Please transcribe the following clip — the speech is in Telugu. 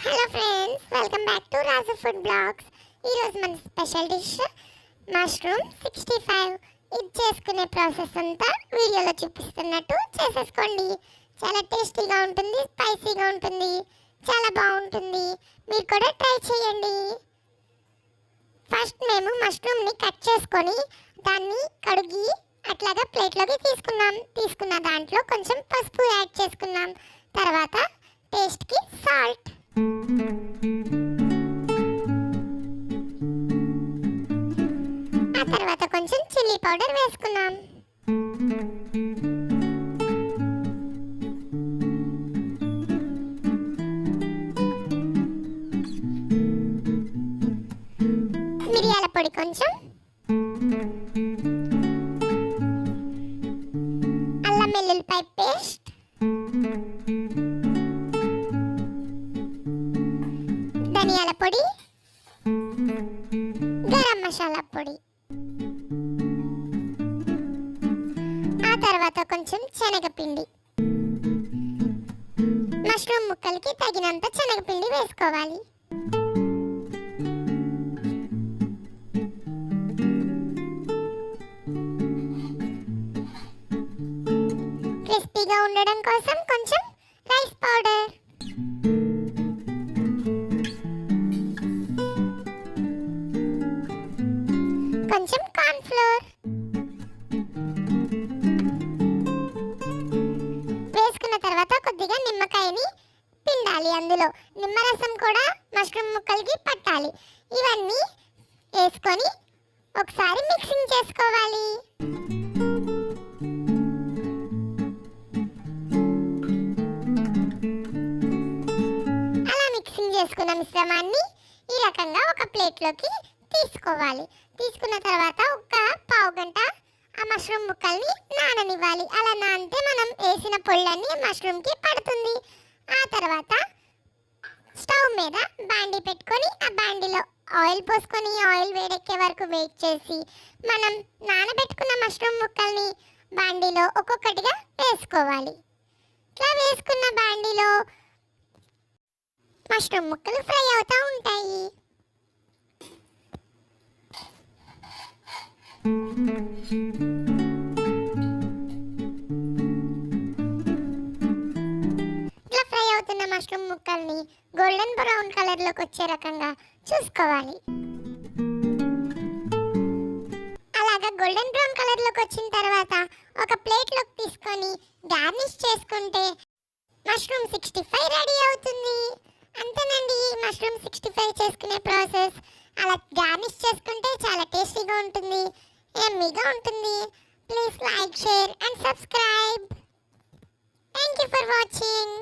Hello friends, welcome back to Raju food blogs. ఈరోజు మన స్పెషల్ డిష్ మష్రూమ్ 65. ఇది చేసుకునే ప్రాసెస్ అంతా వీడియోలో చూపిస్తున్నట్టు చేసేసుకోండి. చాలా టేస్టీగా ఉంటుంది, స్పైసీగా ఉంటుంది, చాలా బాగుంటుంది. మీరు కూడా ట్రై చేయండి. ఫస్ట్ మేము మష్రూమ్ని కట్ చేసుకొని దాన్ని కడిగి అట్లాగా ప్లేట్లోకి తీసుకున్న దాంట్లో కొంచెం పసుపు యాడ్ చేసుకున్నాం. తర్వాత టేస్ట్కి సాల్ట్, ఆ తర్వాత కొంచెం చిల్లీ పౌడర్ వేసుకున్నాం. మిరియాల పొడి కొంచెం, అల్లం వెల్లుల్లిపాయ పేస్ట్, ధనియాల పొడి, గరం మసాలా పొడి, ఆ తర్వాత కొంచెం శనగపిండి. మష్రూమ్ ముక్కలకి తగినంత శనగపిండి వేసుకోవాలి. క్రిస్పీగా ఉండడం కోసం కొంచెం రైస్ పౌడర్, కొంచెం కార్న్ ఫ్లోర్ వేసుకున్న తర్వాత కొద్దిగా నిమ్మకాయని పిండాలి. అందులో నిమ్మరసం కూడా మష్రూమ్ ముక్కలకి పట్టాలి. ఇవన్నీ వేసుకొని ఒకసారి మిక్సింగ్ చేసుకోవాలి. అలా మిక్సింగ్ చేసుకున్న మిశ్రమాన్ని ఈ రకంగా ఒక ప్లేట్లోకి తీసుకోవాలి. తీసుకున్న తర్వాత ఒక పావు గంట ఆ మష్రూమ్ ముక్కల్ని నాననివ్వాలి. అలా నానితే మనం వేసిన పొళ్ళన్నీ మష్రూమ్కి పడుతుంది. ఆ తర్వాత స్టవ్ మీద బాండీ పెట్టుకొని ఆ బాండీలో ఆయిల్ పోసుకొని ఆయిల్ వేడెక్కే వరకు వెయిట్ చేసి మనం నానబెట్టుకున్న మష్రూమ్ ముక్కల్ని బాండీలో ఒక్కొక్కటిగా వేసుకోవాలి. ఇట్లా వేసుకున్న బాండీలో మష్రూమ్ ముక్కలు ఫ్రై అవుతూ ఉంటాయి. ఇట్లా ఫ్రై అవుతున్న మష్రూమ్ ముక్కల్ని గోల్డెన్ బ్రౌన్ కలర్లోకి వచ్చే రకంగా చూసుకోవాలి. అలాగా గోల్డెన్ బ్రౌన్ కలర్లోకి వచ్చిన తర్వాత ఒక ప్లేట్లోకి తీసుకొని గార్నిష్ చేసుకుంటే మష్రూమ్ 65 రెడీ అవుతుంది. అంతేనండి, మష్రూమ్ 65 చేసుకునే ప్రాసెస్. అలా గార్నిష్ చేసుకుంటే చాలా టేస్టీగా ఉంటుంది, యమ్మీగా ఉంటుంది. Please like, share and subscribe. Thank you for watching.